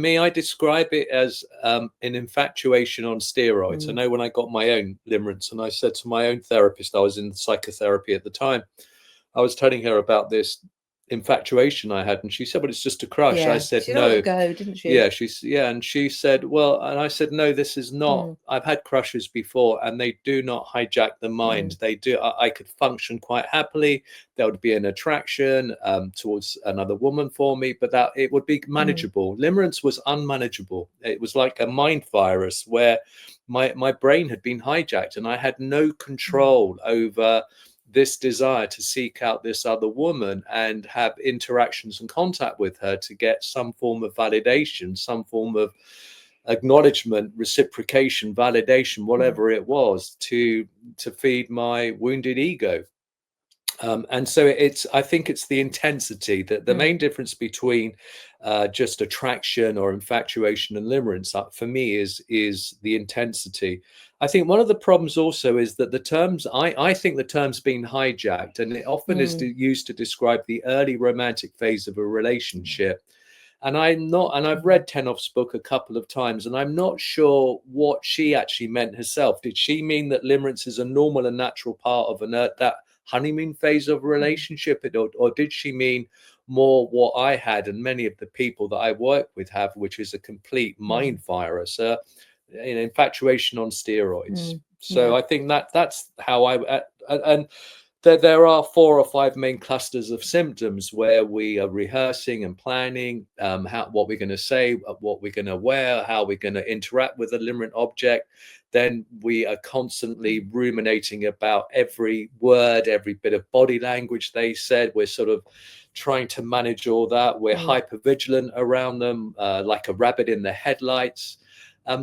me, I describe it as an infatuation on steroids. I know when I got my own limerence, and I said to my own therapist, I was in psychotherapy at the time, I was telling her about this infatuation I had, and she said, well, it's just a crush. Yeah, I said, she no. let it go, didn't she? Yeah, and she said, well, and I said, no, this is not, I've had crushes before, and they do not hijack the mind. They do, I could function quite happily. There would be an attraction towards another woman for me, but that it would be manageable. Limerence was unmanageable. It was like a mind virus where my brain had been hijacked, and I had no control over this desire to seek out this other woman and have interactions and contact with her to get some form of validation, some form of acknowledgement, reciprocation, validation, whatever it was, to feed my wounded ego. And so I think it's the intensity, that the main difference between just attraction or infatuation and limerence, for me, is the intensity. I think one of the problems also is that the terms, I think the term's been hijacked, and it often is used to describe the early romantic phase of a relationship. And I've read Tenoff's book a couple of times, and I'm not sure what she actually meant herself. Did she mean that limerence is a normal and natural part of that honeymoon phase of a relationship, or did she mean more what I had and many of the people that I work with have, which is a complete mind virus, an infatuation on steroids? So I think that's how and there are 4 or 5 main clusters of symptoms where we are rehearsing and planning what we're going to say, what we're going to wear, how we're going to interact with a limerent object. Then we are constantly ruminating about every word, every bit of body language they said. We're sort of trying to manage all that. We're hyper vigilant around them, like a rabbit in the headlights.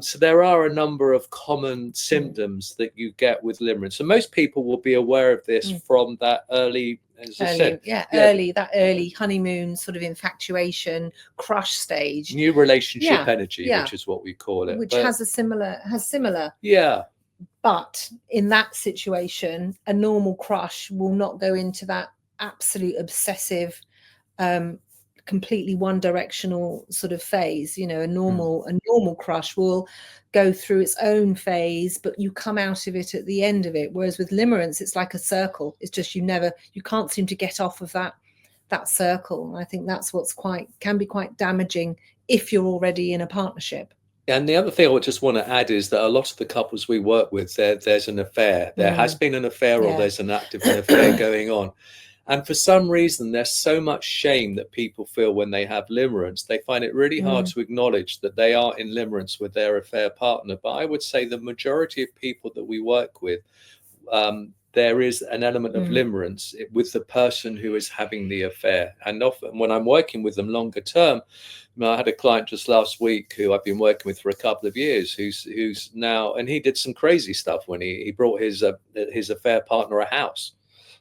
So there are a number of common symptoms that you get with limerence, and most people will be aware of this from that early, as I said, that early honeymoon sort of infatuation, crush stage, new relationship energy, which is what we call it, which has similar. But in that situation, a normal crush will not go into that absolute obsessive, completely one directional sort of phase. A normal crush will go through its own phase, but you come out of it at the end of it. Whereas with limerence, it's like a circle. It's just you can't seem to get off of that circle. And I think that's can be quite damaging if you're already in a partnership. And the other thing I would just want to add is that a lot of the couples we work with, there's an affair. There has been an affair, or there's an active affair going on. And for some reason, there's so much shame that people feel when they have limerence. They find it really hard to acknowledge that they are in limerence with their affair partner. But I would say the majority of people that we work with, there is an element of limerence with the person who is having the affair. And often when I'm working with them longer term, I had a client just last week who I've been working with for a couple of years, who's now, and he did some crazy stuff when he brought his affair partner a house,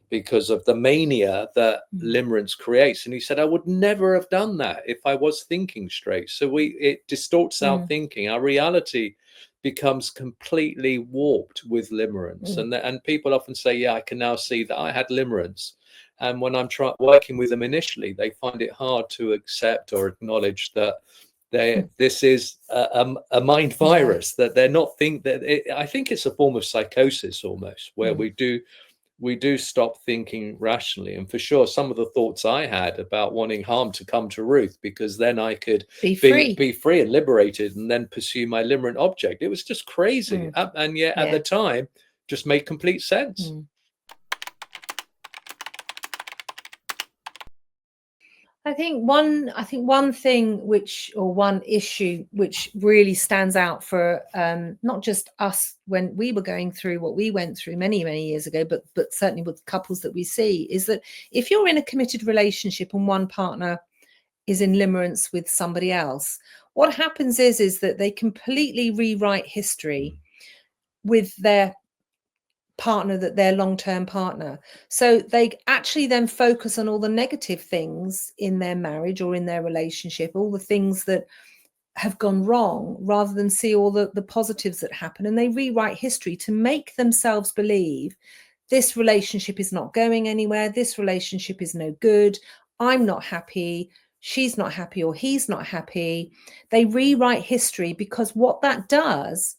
because of the mania that limerence creates. And he said, I would never have done that if I was thinking straight. So it distorts our thinking. Our reality becomes completely warped with limerence. And people often say, I can now see that I had limerence. And when I'm working with them initially, they find it hard to accept or acknowledge that this is a mind virus, that they're not I think it's a form of psychosis almost, where we do stop thinking rationally. And for sure, some of the thoughts I had about wanting harm to come to Ruth, because then I could be free and liberated and then pursue my limerent object. It was just crazy. And yet at the time, just made complete sense. I think one thing one issue which really stands out for not just us when we were going through what we went through many, many years ago, but certainly with couples that we see, is that if you're in a committed relationship and one partner is in limerence with somebody else, what happens is that they completely rewrite history with their partner, that their long-term partner. So they actually then focus on all the negative things in their marriage or in their relationship, all the things that have gone wrong, rather than see all the positives that happen. And they rewrite history to make themselves believe this relationship is not going anywhere. This relationship is no good. I'm not happy. she's not happy or he's not happy, they rewrite history, because what that does,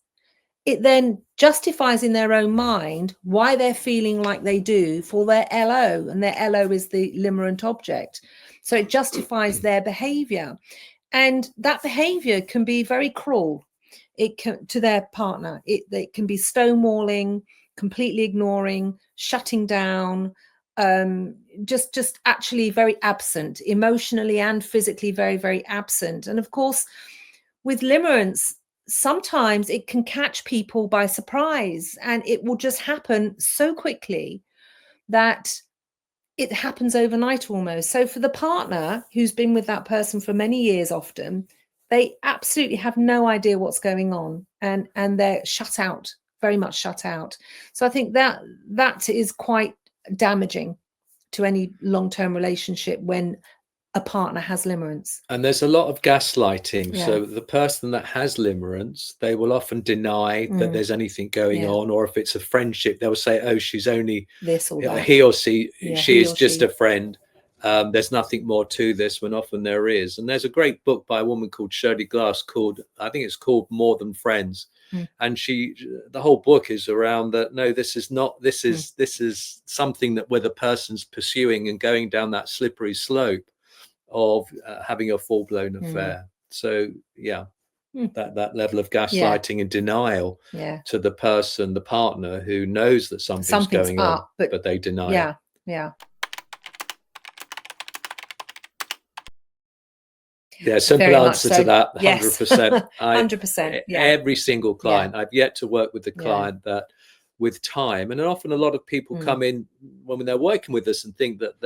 it then justifies in their own mind why they're feeling like they do for their LO, and their LO is the limerent object. So it justifies their behavior, and that behavior can be very cruel. It can, to their partner, it can be stonewalling, completely ignoring, shutting down, just actually very absent, emotionally and physically, very, very absent. And of course, with limerence, sometimes it can catch people by surprise, and it will just happen so quickly that it happens overnight almost. So for the partner who's been with that person for many years, often they absolutely have no idea what's going on, and they're shut out, very much shut out. So I think that is quite damaging to any long-term relationship when a partner has limerence. And there's a lot of gaslighting. Yeah. So the person that has limerence, they will often deny that there's anything going on, or if it's a friendship, they'll say, "Oh, she's only this or that." He or she, she is just she. a friend. There's nothing more to this," when often there is. And there's a great book by a woman called Shirley Glass called, I think it's called More Than Friends. And the whole book is around that. No, this is not. This is something that where the person's pursuing and going down that slippery slope of having a full-blown affair. So that level of gaslighting and denial to the person, the partner, who knows that something's going on, but they deny it. Simple answer to that. 100%. 100%. Every single client, I've yet to work with the client that with time, and often a lot of people come in when they're working with us and think that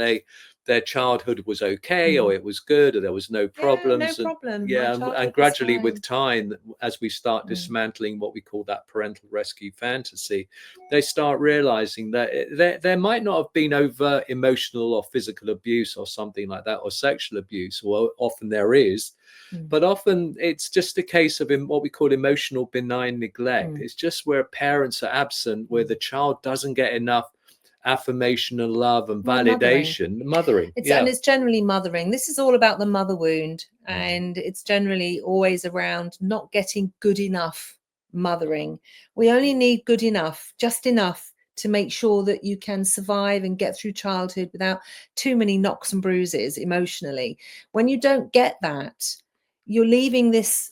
their childhood was okay, or it was good, or there was no problems. And gradually with time, as we start dismantling what we call that parental rescue fantasy, they start realizing that there might not have been overt emotional or physical abuse or something like that, or sexual abuse, or often there is. But often it's just a case of what we call emotional benign neglect. It's just where parents are absent, where the child doesn't get enough affirmation and love and validation. Mothering. And it's generally mothering. This is all about the mother wound, and it's generally always around not getting good enough mothering. We only need good enough, just enough to make sure that you can survive and get through childhood without too many knocks and bruises emotionally. When you don't get that, you're leaving this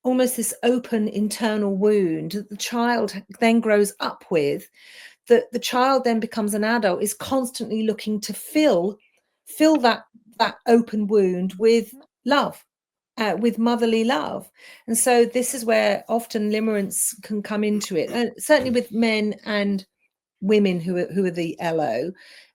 almost this open internal wound that the child then grows up with, that the child then becomes an adult, is constantly looking to fill that open wound with love, with motherly love. And so this is where often limerence can come into it, and certainly with men and women who are the LO.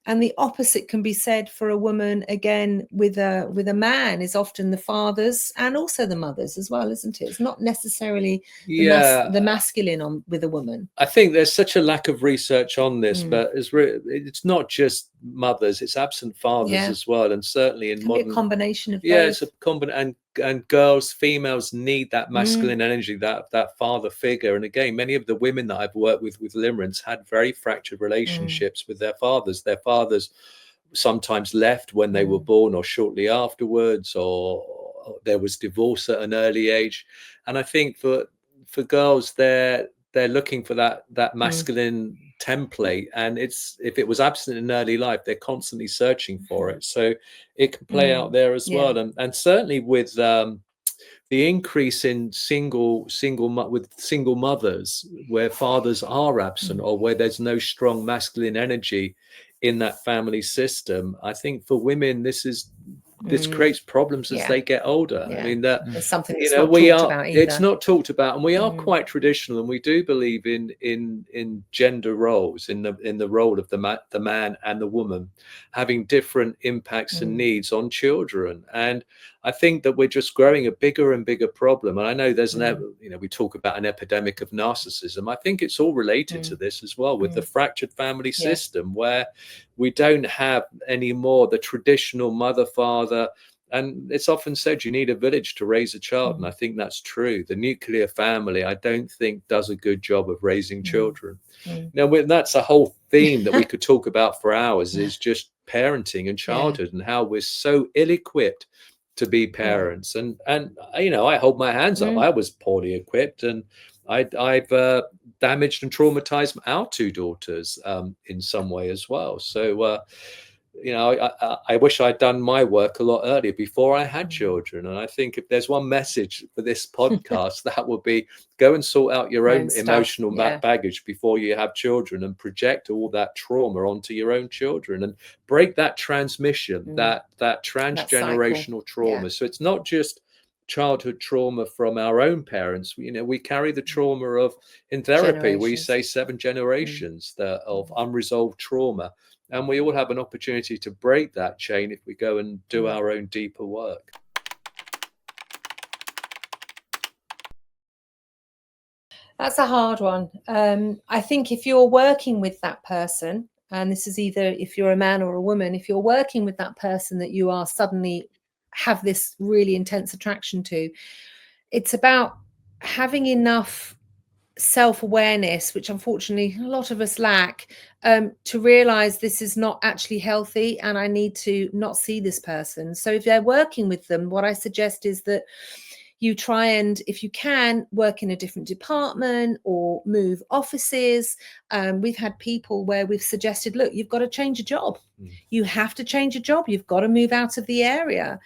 And the opposite can be said for a woman, again, with a man, is often the fathers and also the mothers as well, isn't it? It's not necessarily the masculine with a woman. I think there's such a lack of research on this, but it's not just mothers, it's absent fathers as well. And certainly in modern, a combination of both. It's a combination. And girls, females need that masculine energy, that father figure. And again, many of the women that I've worked with limerence had very fractured relationships with their fathers. Their fathers sometimes left when they were born or shortly afterwards, or there was divorce at an early age. And I think for girls, they're looking for that masculine template, and if it was absent in early life, they're constantly searching for it. So it can play out there as well. And certainly with the increase in single mothers, where fathers are absent, or where there's no strong masculine energy in that family system, I think for women this creates problems as they get older. I mean, it's something that's not talked about either. It's not talked about, and we are quite traditional, and we do believe in gender roles, in the role of the man and the woman having different impacts and needs on children. And I think that we're just growing a bigger and bigger problem. And I know there's we talk about an epidemic of narcissism. I think it's all related to this as well, with the fractured family system, where we don't have anymore the traditional mother, father. And it's often said you need a village to raise a child. And I think that's true. The nuclear family, I don't think, does a good job of raising children. Now, that's a whole theme that we could talk about for hours, is just parenting and childhood, and how we're so ill-equipped to be parents. And I hold my hands up. I was poorly equipped, and I've damaged and traumatized our two daughters in some way as well. So I wish I'd done my work a lot earlier, before I had children. And I think if there's one message for this podcast, that would be, go and sort out your own emotional baggage before you have children, and project all that trauma onto your own children, and break that transmission, that transgenerational trauma. So it's not just childhood trauma from our own parents. We carry the trauma of, in therapy we say, 7 generations of unresolved trauma. And we all have an opportunity to break that chain if we go and do our own deeper work. That's a hard one. I think if you're working with that person, and this is either if you're a man or a woman, if you're working with that person that you are suddenly have this really intense attraction to, it's about having enough self-awareness, which unfortunately a lot of us lack, to realize this is not actually healthy, and I need to not see this person. So if they're working with them, what I suggest is that you try and, if you can, work in a different department or move offices. We've had people where we've suggested, look, you've got to change your job. You have to change your job. You've got to move out of the area,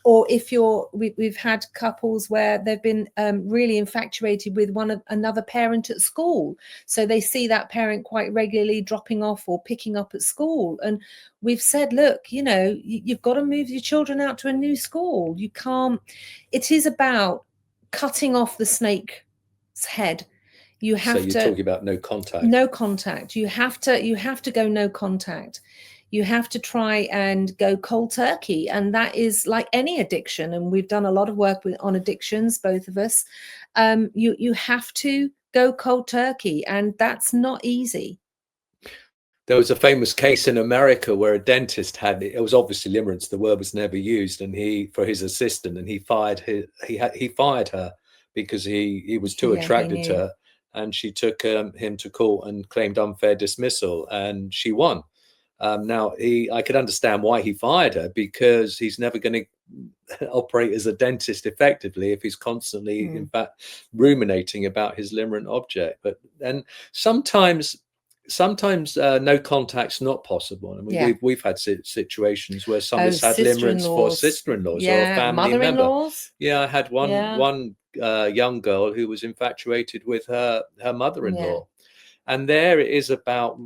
or if we've had couples where they've been really infatuated with another parent at school. So they see that parent quite regularly dropping off or picking up at school. And we've said, look, you've got to move your children out to a new school. You can't. It is about cutting off the snake's head. You have so you're talking about no contact. No contact. You have to go no contact. You have to try and go cold turkey. And that is like any addiction. And we've done a lot of work on addictions, both of us. You have to go cold turkey, and that's not easy. There was a famous case in America where a dentist it was obviously limerence, the word was never used, and for his assistant, and he fired her because he was too attracted to her, and she took him to court and claimed unfair dismissal, and she won. Now I could understand why he fired her, because he's never going to operate as a dentist effectively if he's constantly, in fact, ruminating about his limerent object. And sometimes no contact's not possible. And we've had situations where somebody's had limerence for sister-in-laws or a family member. I had one young girl who was infatuated with her mother-in-law, and there it is about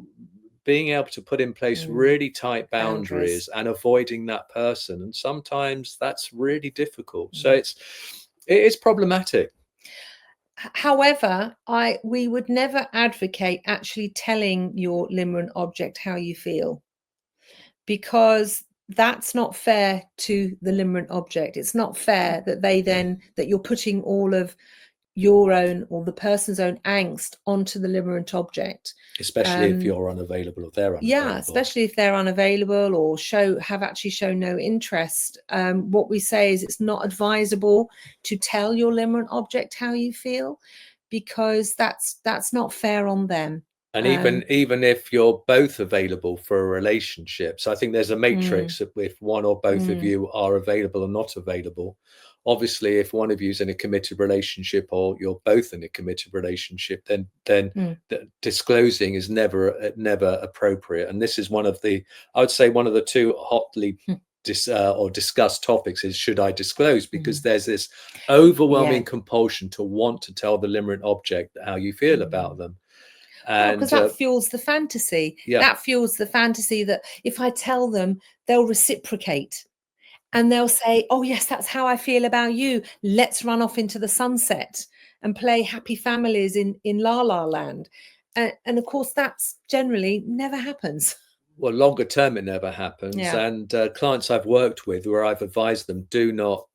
being able to put in place really tight boundaries and avoiding that person. And sometimes that's really difficult. So it is problematic. However, we would never advocate actually telling your limerent object how you feel, because that's not fair to the limerent object. It's not fair that that you're putting all of your own or the person's own angst onto the limerent object. Especially if you're unavailable or they're unavailable. Yeah, especially if they're unavailable or have actually shown no interest. What we say is it's not advisable to tell your limerent object how you feel, because that's not fair on them. And even if you're both available for a relationship, so I think there's a matrix if one or both of you are available or not available. Obviously, if one of you is in a committed relationship or you're both in a committed relationship, then disclosing is never appropriate. And this is I would say one of the two hotly discussed topics is, should I disclose? Because there's this overwhelming compulsion to want to tell the limerent object how you feel about them. Because that fuels the fantasy. That fuels the fantasy that if I tell them, they'll reciprocate. And they'll say, oh, yes, that's how I feel about you. Let's run off into the sunset and play happy families in La La Land. And of course, that's generally never happens. Well, longer term, it never happens. And clients I've worked with where I've advised them, do not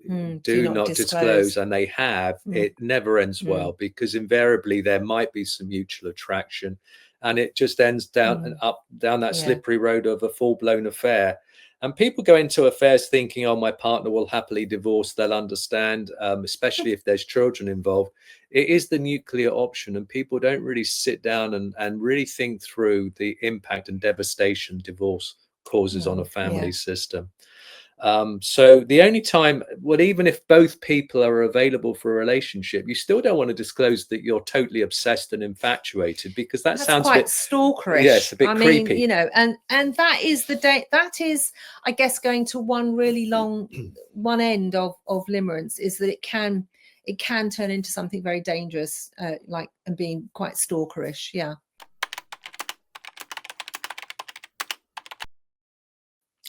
disclose, and they have, it never ends well, because invariably there might be some mutual attraction, and it just ends down that slippery road of a full-blown affair. And people go into affairs thinking, oh, my partner will happily divorce, they'll understand, especially if there's children involved. It is the nuclear option, and people don't really sit down and really think through the impact and devastation divorce causes on a family system. So the only time, well, even if both people are available for a relationship, you still don't want to disclose that you're totally obsessed and infatuated, because that That's sounds a quite bit, stalkerish. yeah, it's a bit I mean, creepy. you know, and that is that is, I guess, going to one really long one end of limerence, is that it can turn into something very dangerous, like, and being quite stalkerish. Yeah.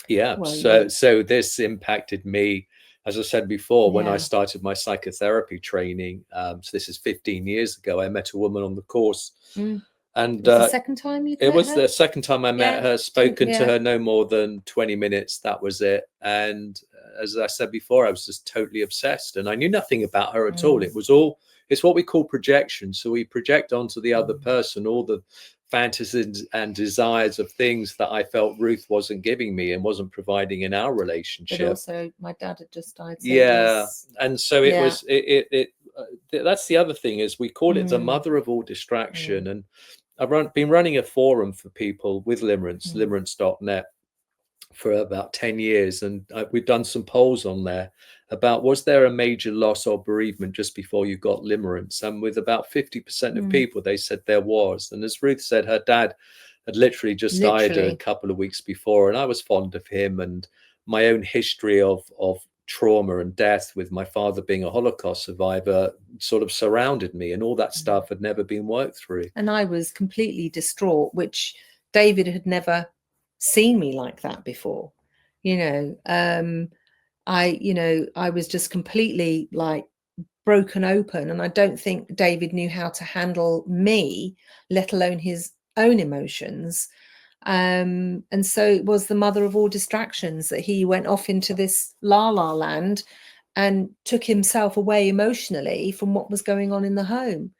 Yeah. Well, So this impacted me, as I said before, when I yeah. started my psychotherapy training. So this is 15 years ago. I met a woman on the course, Mm. and It was the second time you'd it met was her? the second time I met Yeah. her, spoken to Yeah. her no more than 20 minutes. That was it. And as I said before, I was just totally obsessed, and I knew nothing about her at all. Mm. It was all, it's what we call projection. So we project onto the other Mm. person all the fantasies and desires of things that I felt Ruth wasn't giving me and wasn't providing in our But relationship. also, my dad had just died. So Yeah. And so it yeah. was, that's the other thing, is we call it the Mm. mother of all distraction. And I've been running a forum for people with limerence, limerence.net, for about 10 years. And we've done some polls on there about, was there a major loss or bereavement just before you got limerence? And with about 50% of people, they said there was. And as Ruth said, her dad had literally just died a couple of weeks before. And I was fond of him, and my own history of trauma and death, with my father being a Holocaust survivor, sort of surrounded me, and all that stuff had never been worked through. And I was completely distraught, which David had never seen me like that before. You know, I was just completely, like, broken open, and I don't think David knew how to handle me, let alone his own emotions. And so it was the mother of all distractions, that he went off into this la la land and took himself away emotionally from what was going on in the home.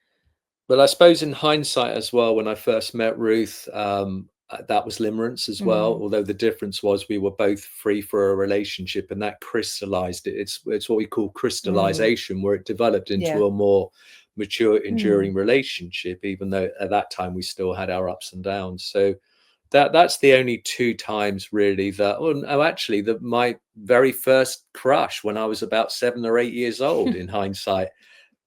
But I suppose in hindsight as well, when I first met Ruth, that was limerence as well. Although the difference was we were both free for a relationship, and that crystallized it. It's what we call crystallization, where it developed into a more mature, enduring relationship, even though at that time we still had our ups and downs. So that's the only two times really that, oh no, actually, my very first crush when I was about 7 or 8 years old, in hindsight.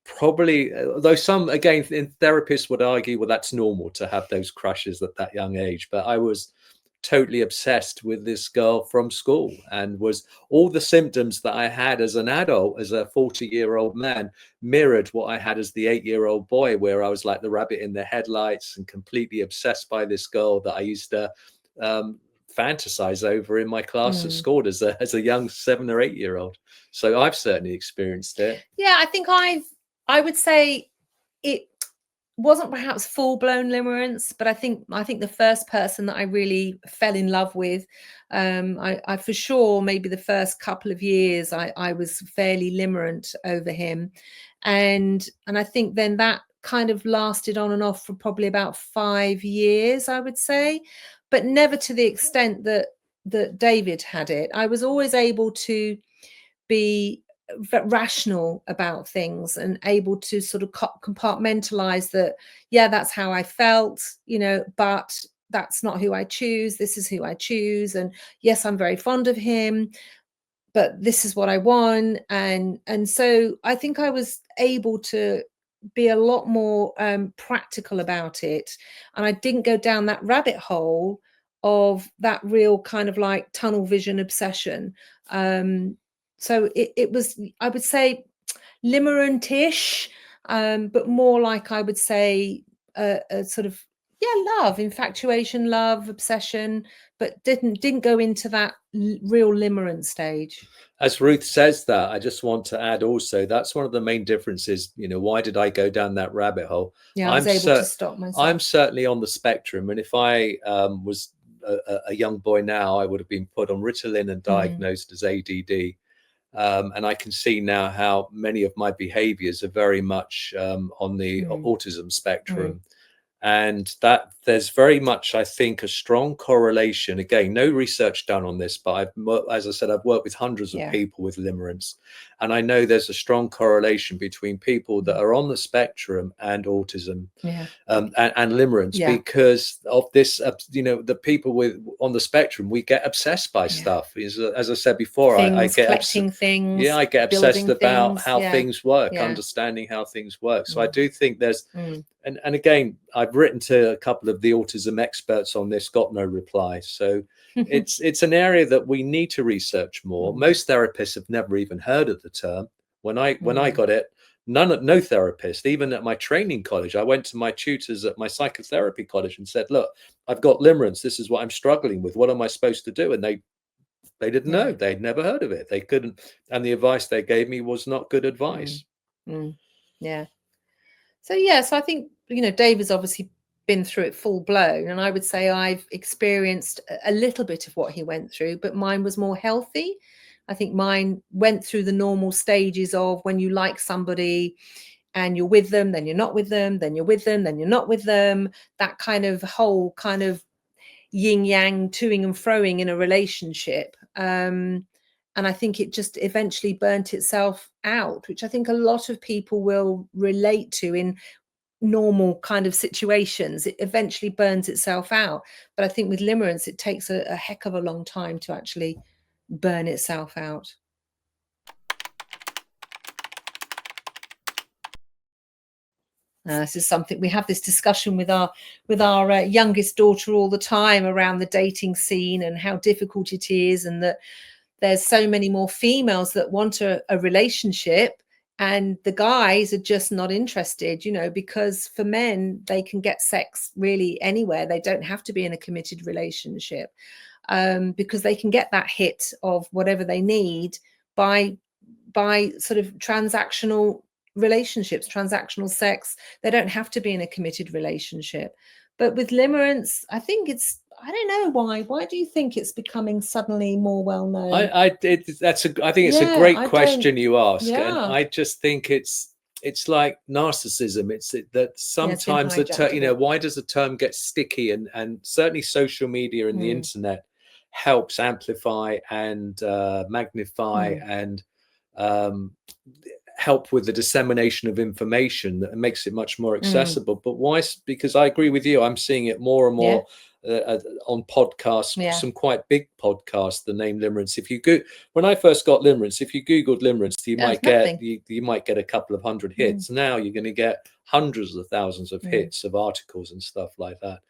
Probably, though some, again, therapists would argue, well, that's normal to have those crushes at that young age. But I was totally obsessed with this girl from school, and was all the symptoms that I had as an adult, as a 40-year-old man, mirrored what I had as the 8-year-old boy, where I was like the rabbit in the headlights and completely obsessed by this girl that I used to fantasize over in my class at school as a young 7 or 8-year-old. So I've certainly experienced it. Yeah, I think I would say it wasn't perhaps full-blown limerence, but I think the first person that I really fell in love with, I for sure, maybe the first couple of years, I was fairly limerent over him, and I think then that kind of lasted on and off for probably about 5 years, I would say, but never to the extent that David had it. I was always able to be rational about things, and able to sort of compartmentalize that, yeah, that's how I felt, you know, but that's not who I choose. This is who I choose. And yes, I'm very fond of him, but this is what I want. And so I think I was able to be a lot more practical about it. And I didn't go down that rabbit hole of that real kind of like tunnel vision obsession. So it was, I would say, limerent-ish, but more like, I would say, a sort of, yeah, love, infatuation, love, obsession, but didn't go into that real limerent stage. As Ruth says that, I just want to add also, that's one of the main differences. You know, why did I go down that rabbit hole? Yeah, I was able to stop myself. I'm certainly on the spectrum, and if I was a young boy now, I would have been put on Ritalin and diagnosed as ADD. And I can see now how many of my behaviors are very much on the autism spectrum. And that there's very much, I think, a strong correlation. Again, no research done on this, but as I said, I've worked with hundreds of people with limerence, and I know there's a strong correlation between people that are on the spectrum and autism, and limerence, because of this. The people on the spectrum, we get obsessed by stuff. As I said before, I get collecting things. Yeah, I get obsessed about things, how things work, understanding how things work. So I do think there's. And again, I've written to a couple of the autism experts on this, got no reply. So it's an area that we need to research more. Most therapists have never even heard of the term. When I got it, no therapist, even at my training college, I went to my tutors at my psychotherapy college and said, look, I've got limerence. This is what I'm struggling with. What am I supposed to do? And they didn't know. They'd never heard of it. They couldn't. And the advice they gave me was not good advice. Yeah. So I think, David's obviously been through it full blown. And I would say I've experienced a little bit of what he went through, but mine was more healthy. I think mine went through the normal stages of when you like somebody and you're with them, then you're not with them, then you're with them, then you're not with them. That kind of whole kind of yin yang, toing and froing in a relationship. And I think it just eventually burnt itself out, which I think a lot of people will relate to in normal kind of situations. It eventually burns itself out. But I think with limerence, it takes a heck of a long time to actually burn itself out. This is something we have this discussion with our youngest daughter all the time around the dating scene and how difficult it is, and that there's so many more females that want a relationship and the guys are just not interested, because for men, they can get sex really anywhere. They don't have to be in a committed relationship, because they can get that hit of whatever they need by sort of transactional relationships, transactional sex. They don't have to be in a committed relationship. But with limerence, I think I don't know why. Why do you think it's becoming suddenly more well known? I think it's a great question you ask, and I just think it's like narcissism. It's that sometimes why does the term get sticky, and certainly social media and the internet helps amplify and magnify and help with the dissemination of information that makes it much more accessible. But why? Because I agree with you. I'm seeing it more and more on podcasts, some quite big podcasts, the name limerence. When I first got limerence, if you Googled limerence, you might get a couple of hundred hits. Now you're going to get hundreds of thousands of hits of articles and stuff like that.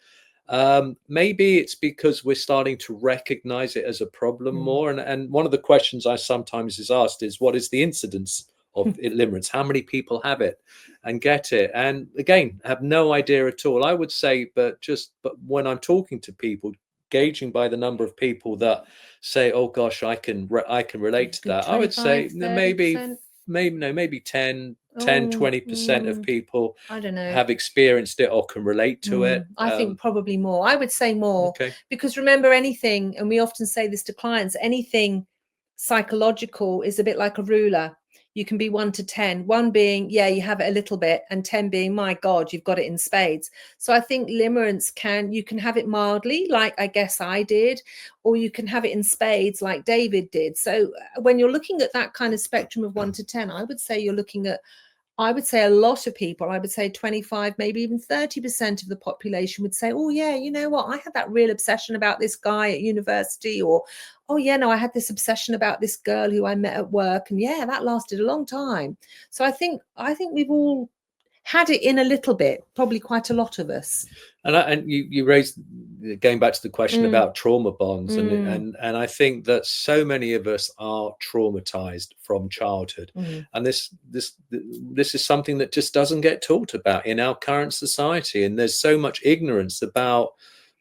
Maybe it's because we're starting to recognize it as a problem more. And one of the questions I sometimes is asked is, what is the incidence of limerence? How many people have it and get it? And again, have no idea at all. I would say, but when I'm talking to people, gauging by the number of people that say, oh gosh, I can relate to that, I would say maybe 10, 20% of people, I don't know, have experienced it or can relate to it. I think probably more. I would say more, because remember, anything, and we often say this to clients, anything psychological is a bit like a ruler. You can be 1 to 10, 1 being, you have it a little bit, and 10 being, my God, you've got it in spades. So I think limerence you can have it mildly, like I guess I did, or you can have it in spades like David did. So when you're looking at that kind of spectrum of 1 to 10, I would say you're looking at, I would say a lot of people, I would say 25, maybe even 30% of the population would say, oh yeah, you know what, I had that real obsession about this guy at university, or, oh yeah, no, I had this obsession about this girl who I met at work, and yeah, that lasted a long time. So I think we've all had it in a little bit, probably quite a lot of us. And you raised, going back to the question about trauma bonds, and I think that so many of us are traumatized from childhood, and this is something that just doesn't get talked about in our current society, and there's so much ignorance about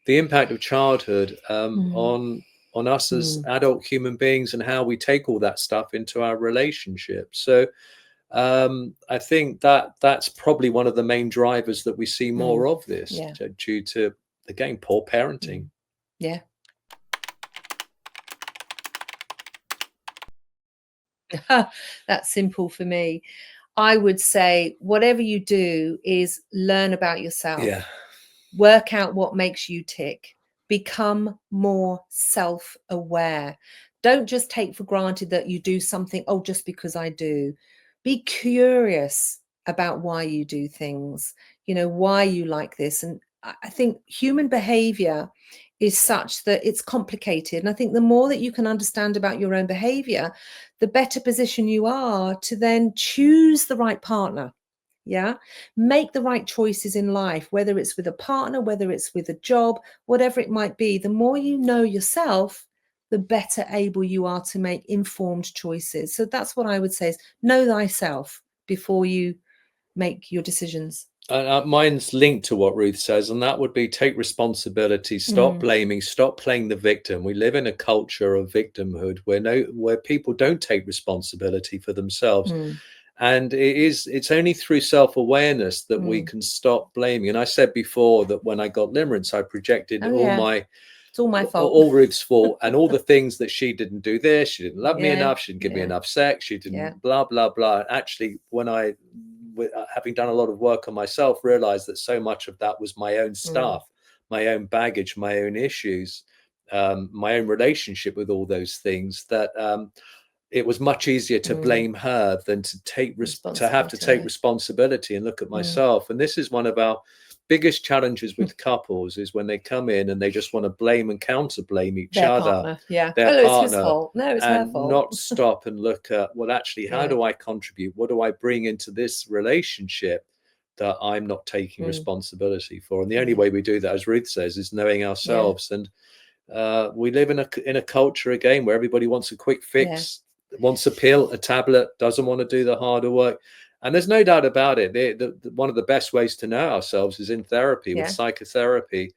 the impact of childhood on us as adult human beings, and how we take all that stuff into our relationships. So I think that's probably one of the main drivers that we see more of this, due to, again, poor parenting. Yeah. That's simple for me. I would say whatever you do is learn about yourself. Yeah. work out what makes you tick, become more self-aware. Don't just take for granted that you do something, oh, just because I do. Be curious about why you do things, you know, why you like this. And I think human behavior is such that it's complicated. And I think the more that you can understand about your own behavior, the better position you are to then choose the right partner. Yeah. Make the right choices in life, whether it's with a partner, whether it's with a job, whatever it might be. The more you know yourself, the better able you are to make informed choices. So that's what I would say is know thyself before you make your decisions. Mine's linked to what Ruth says, and that would be take responsibility, stop blaming, stop playing the victim. We live in a culture of victimhood where people don't take responsibility for themselves. And it's only through self-awareness that we can stop blaming. And I said before that when I got limerence, I projected It's all my fault. All Ruth's fault, and all the things that she didn't do this, she didn't love me enough, she didn't give me enough sex, she didn't blah, blah, blah. Actually, when having done a lot of work on myself, realized that so much of that was my own stuff, my own baggage, my own issues, my own relationship with all those things, that it was much easier to blame her than to have to take responsibility and look at myself. And this is one of our biggest challenges with couples, is when they come in and they just want to blame and counter blame each other, their partner, it's his fault. No, it's her fault. Not stop and look at, well, actually, how do I contribute? What do I bring into this relationship that I'm not taking responsibility for? And the only way we do that, as Ruth says, is knowing ourselves. And we live in a culture again where everybody wants a quick fix, wants a pill, a tablet, doesn't want to do the harder work. And there's no doubt about it. One of the best ways to know ourselves is in therapy, with psychotherapy.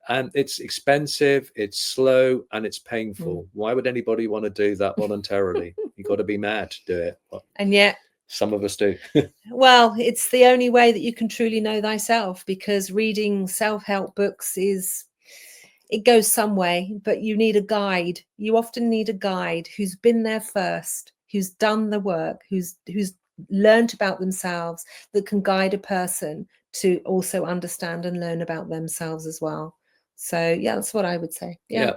And it's expensive, it's slow, and it's painful. Why would anybody want to do that voluntarily? You've got to be mad to do it. Well, and yet some of us do. Well, it's the only way that you can truly know thyself, because reading self-help books it goes some way, but you need a guide. You often need a guide who's been there first, who's done the work, who's learned about themselves, that can guide a person to also understand and learn about themselves as well. So yeah, that's what I would say. Yeah.